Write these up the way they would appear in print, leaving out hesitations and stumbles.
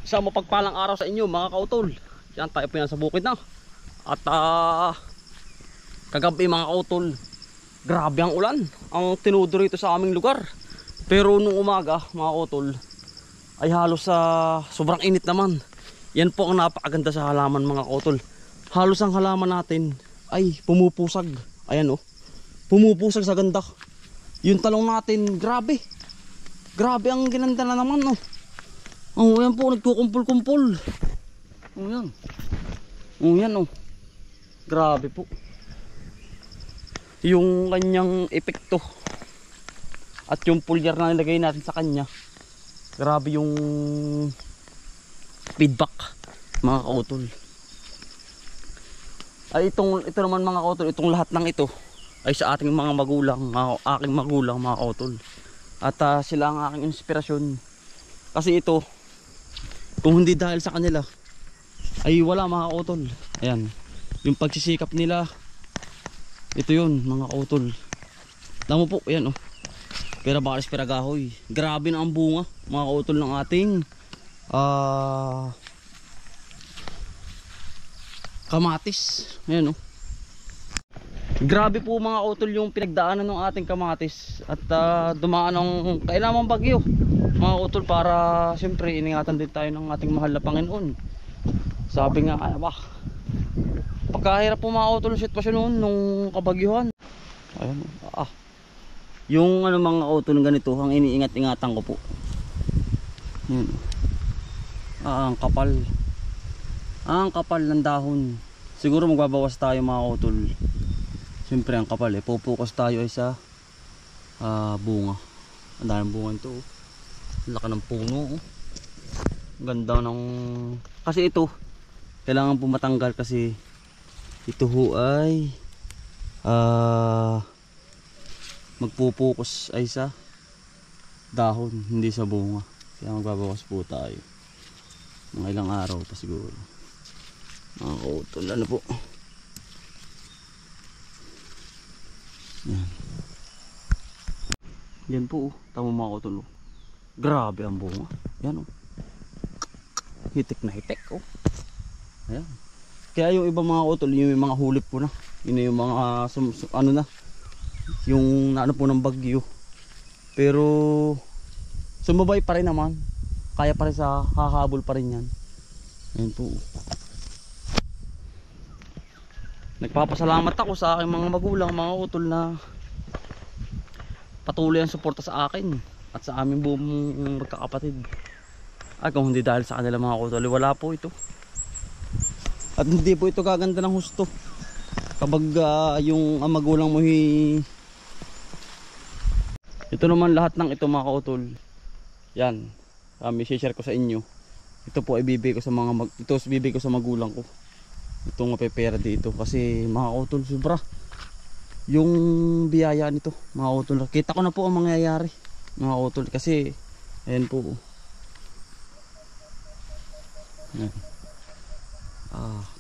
Isang mapagpalang araw sa inyo mga kautol. Yan, tayo po yan sa bukid na. At kagabi mga kautol, grabe ang ulan ang tinudo rito sa aming lugar. Pero nung umaga mga kautol ay halos sobrang init naman. Yan po ang napakaganda sa halaman mga kautol. Halos ang halaman natin ay pumupusag. Ayan oh, pumupusag sa ganda. Yung talong natin, grabe. Grabe ang ginanda na naman oh. Oh, yan po, nagkukumpul-kumpul. Oh, yan. Oh, yan oh. Grabe po. Yung kanyang epekto at yung pulyar na nilagay natin sa kanya. Grabe yung feedback, mga kautol. Ay ito naman mga kautol, itong lahat ng ito ay sa ating mga magulang, aking magulang mga kautol. At sila ang aking inspirasyon. Kasi ito, kung hindi dahil sa kanila ay wala mga kautol. Ayan, yung pagsisikap nila, ito yun mga kautol. Tama po, ayan oh, pera bakas pera gahoy. Grabe na ang bunga mga kautol ng ating kamatis. Ayan oh, grabe po mga kautol yung pinagdaanan ng ating kamatis. At dumaan ng kailangang bagyo mga kautol, para siyempre iningatan din tayo ng ating mahal na Panginoon. Sabi nga pagkahirap po mga kautol yung sitwasyon noon nung kabagyuhan. Ayan yung mga kautol ganito ang iniingat-ingatan ko po. Ang kapal ng dahon. Siguro magbabawas tayo mga kautol. Siyempre ang kapal pupukas tayo ay sa bunga. Ang daming bunga ito oh. Laka ng puno oh. Ganda ng, kasi ito kailangan po matanggal kasi ito ho ay magpupukas ay sa dahon, hindi sa bunga. Kaya magbabawas po tayo mga ilang araw pa siguro mga kautol. Ano po yan, yan po tama mga kautol oh. Grabe ang bunga. Yan oh, hitik na hitik oh. Ayan. Kaya yung iba mga kautol, yung mga hulip po na, yun yung mga ano na, yung naano po ng bagyo. Pero sumabay pa rin naman, kaya pa rin, sa hahabol pa rin yan. Ayan po. Nagpapasalamat ako sa aking mga magulang mga kautol na patuloy ang suporta sa akin at sa aming buong magkakapatid. At kung hindi dahil sa kanila mga kautol, wala po ito. At hindi po ito gaganda ng husto kapag yung magulang mo ito naman lahat ng ito mga kautol. Yan, i-share ko sa inyo. Ito po ay bibigay ko sa bibigay ko sa magulang ko. Itong mapepera dito kasi mga kautol, sobra yung biyaya nito mga kautol. Kita ko na po ang mangyayari mga kautol kasi ayan po. Ayan.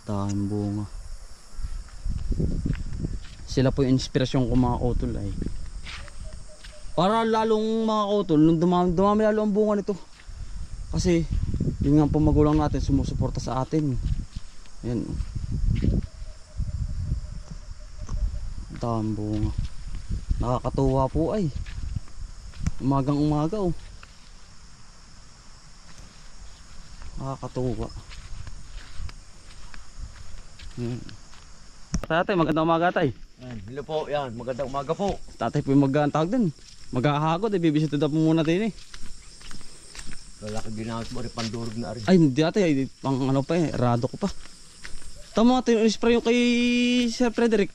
Daming bunga. Sila po yung inspirasyon ko mga kautol ay. Para lalong mga kautol, nung dumami lalo ang bunga nito. Kasi yun nga po magulang natin sumusuporta sa atin. Ayan. Daming bunga. Nakakatuwa po ay. Umagang umaga oh. Nakakatuwa. Tatay, magandang umaga tay. Hello po, yan, magandang umaga po. Tatay po yung mag-antawag din. Maghahagod bibisita na po muna din eh. Lalaki ginamit mo rin pandurog na rin. Ay hindi tatay, pang ano pa rado ko pa. Tama natin yung spray yung kay Sir Frederick.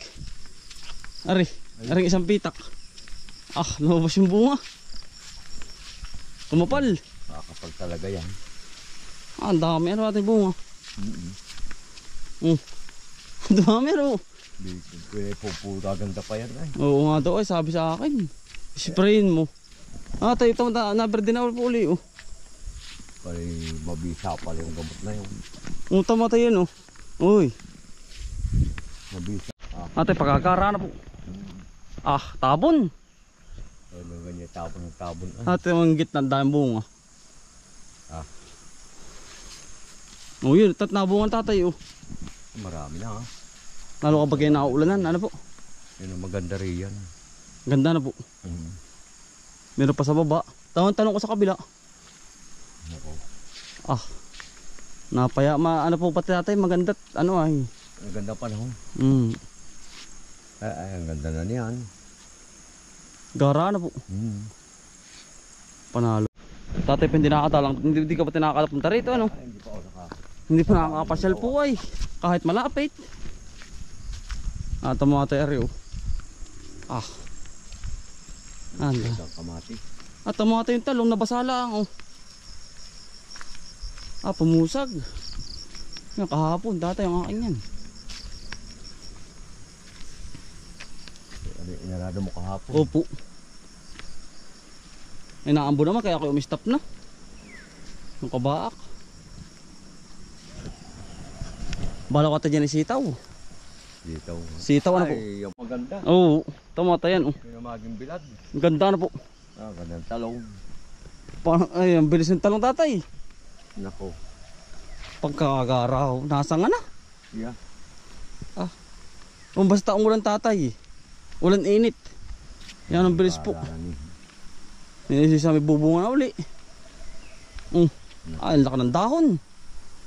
Aring isang pitak. Lumabas yung bunga. Kumapal. Makakapal talaga yan. Ang dami natin bunga. Dami ano. Puputa ganda pa yan ay. Oo nga daw ay sabi sa akin. Sprayin mo. Tayo ito na-bird din ako po uli oh. Ay mabisa pala yung gamot na yun. Tama tayo yan oh. Uy. Mabisa. Ate pagkakara na po. Tabon. Ay may ganyan tabon ng tabon. Ate manggit na dahil bunga. Oh yun, nabungan tatay oh. Marami na ha. Lalo kapag kayo nauulanan, ano po? Yun ang maganda riyan. Ganda na po. Meron pa sa baba. Tanong ko sa kabila. Nako. Ah. Napaya, ano po pati tatay, maganda, ano ay. Ang ganda panahon. Ay, ang ganda na niyan. Gara na po. Panalo. Tatay pa hindi nakakatalang, hindi ka pa tinakakapunta rito, ano? Ay, hindi pa ako Hindi pa nakakapasyal po ay. Kahit malapit. Ito mga tayo. Ah. Ano? Ang kamati. At mga tayo yung talong nabasa lang oh. Ah, pumusag. Yung kahapon, dati yung aking yan. Ano yung inarado mo kahapon? Opo. Ay naambo naman kaya ako umistop na. Yung kabaak. Bala ko ata dyan yung sitaw. Dito. Sitaw ano po? Ay, yung maganda. Oo, tama tayo yan oh. Yung maging bilad. Ang ganda na po. Ah, gandang talong. Ay, ang bilis ng talong tatay. Nako. Pagkakagaraw, nasa nga na. Yeah. Kung basta umulan tatay. Ulan init. Yan ang bilis po. Sa may bubunga na uli. Ay, ang laki ng dahon.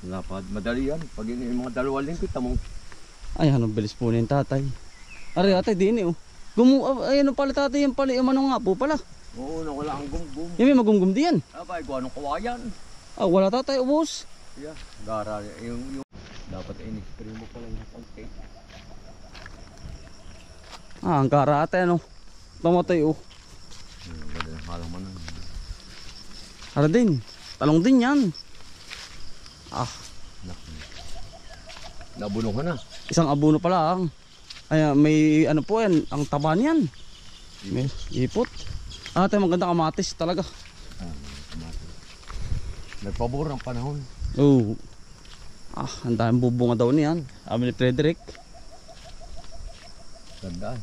Lapad. Madali yan. Pag yun yung mga dalawang lingkot, tamong. Ay, anong bilis po na yung tatay. Ari, tatay, di ini oh. Ay, ano pala tatay, yan pala. Yung ano nga po pala. Oo, wala ang gum-gum. Yung may magumgum diyan. Abay, kung anong kawayan. Ah, wala tatay, ubos. Yeah. Gara, yung dapat in-spray mo pala yung konti. Ah, ang kara ate, ano. Tamatay oh. Ganda ng halaman na. Ara din. Talong din yan. Ah, nabunuhan na. isang abono pa lang. Ay, may ano po yan, ang taba niyan. May ipot. Ah, ate, maganda kamatis talaga. Nagpabor ang panahon. Oo. Ah, ang daming bubunga daw niyan. Sabi ni Frederick. Gandaan.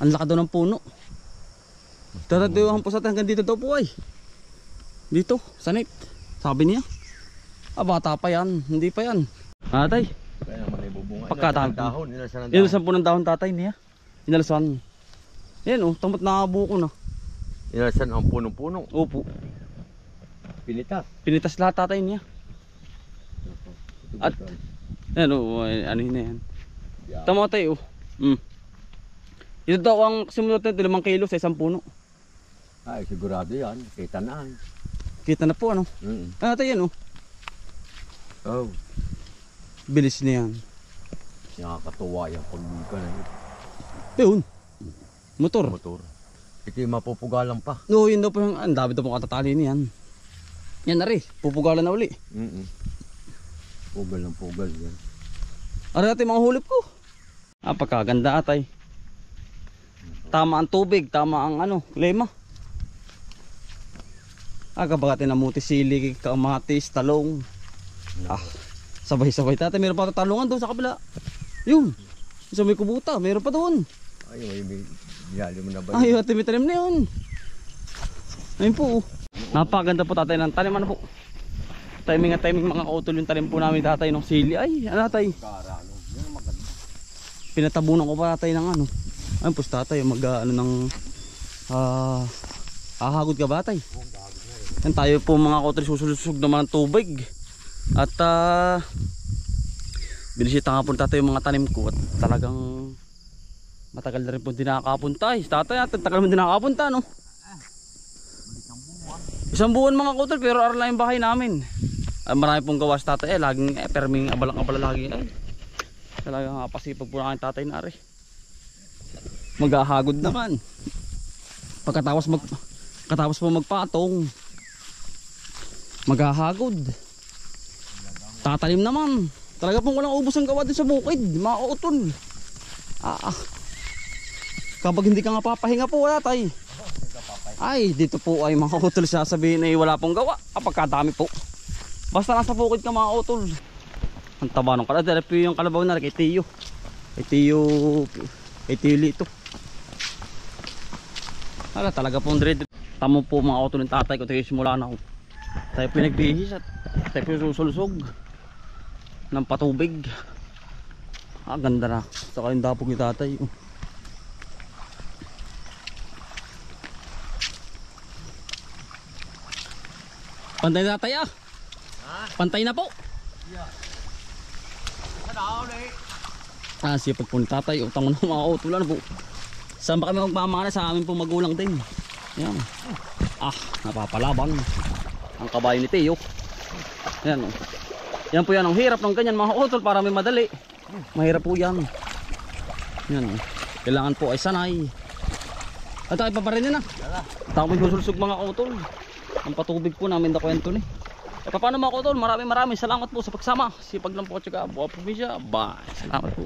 Ang laki daw ng puno. Tatatiwahan po sa atin hanggang dito daw po ay. Dito, sanip. Sabi niya. Ah, bata pa yan. Hindi pa yan. Tatay. Kaya naman ay bubunga. Pagkatapon. Dahon. Inalasan ng dahon. Inalasan po ng dahon tatay niya. Inalasan. Yan oh, tamot nakabuko na. Inalasan ang punong-punong. Opo. Pinitas. Pinitas lahat tatay niya. At, yan oh, ano yun na yan. Tama tayo oh. Ito daw ang simulat nito 5 kilo sa isang puno. Ay, sigurado yan. Kita na. Kita na po ano. Ah, tayo yan oh. Oh. Bilis na yan. Nakakatuwa yan pag ka na yun. Yun. Motor. Motor. Ito yung mapupugalan pa. No, yun daw po yung, ang dami daw pong katatali niyan. Yan na rin, pupugalan na uli. Pugal ng pugal yan. Ara natin mga hulip ko. Ah, pagkaganda atay. Tama ang tubig, tama ang ano, lema. Aga bagati na muti sili, kamatis, talong. Ah, sabay-sabay tatay, meron pa talungan doon sa kabila. Yun, isa may kubuta, meron pa doon. Ay, may binali mo na ba? Ay, tanim na yun. Ayun po. Napakaganda po tatay ng tanim, ano po. Timing mga kautol yung tanim po namin tatay ng sili. Ay, ano tatay. Pinatabunan ko pa tatay ng ano. Ayun po tatay, ano ng ahagod ka ba tatay? Yan tayo po mga kautol susulusog naman ng tubig. At binisita nga po tatay yung mga tanim ko. At talagang matagal na rin po din nakakapunta. Tatay natin, tagal mo din nakakapunta no? Isang buwan mga kautol pero aral lang yung bahay namin. Marami pong gawas tatay laging perming abalak-abala lagi ay. Talagang pasipag po na kayo tatay na rin. Maghahagod naman. Pagkatapos po magpatong, maghahagod. Tatanim naman. Talaga pong walang ubos ang gawa din sa bukid, mga kautol. Kapag hindi ka nga papahinga po tatay. Ay, dito po ay mga kautol sasabihin ay wala pong gawa. Kapagkadami po. Basta nasa bukid ka mga kautol. Ang taba ng kalabaw. Dito yung kalabaw na kay Tiyo. Kay Tiyo Lito. Hala, talaga pong dread. Tamo po mga kautol ng tatay ko. Tayo simula na ako. Tayo pinagbihis at tayo susulusog. ng patubig. Ganda na. Saka yung dapog ni tatay. Pantay na tatay Pantay na po. Sipag po ni tatay. Utang mo na mga utulan po. Saan ba kami magmamana? Sa amin pong magulang din. Yan. Napapalaban ang kabayo ni Teo. Yan. Yan po yan ang hirap ng ganyan mga utol para may madali. Mahirap po yan. Yan. Kailangan po ay sanay. At tayo paparinin na. Tapos susulsog mga utol. Ang patubig po namin na kwento ni. Paano mga utol? Maraming salamat po sa pagsama. Sipag lang po at saka buha probinsya. Bye. Salamat po.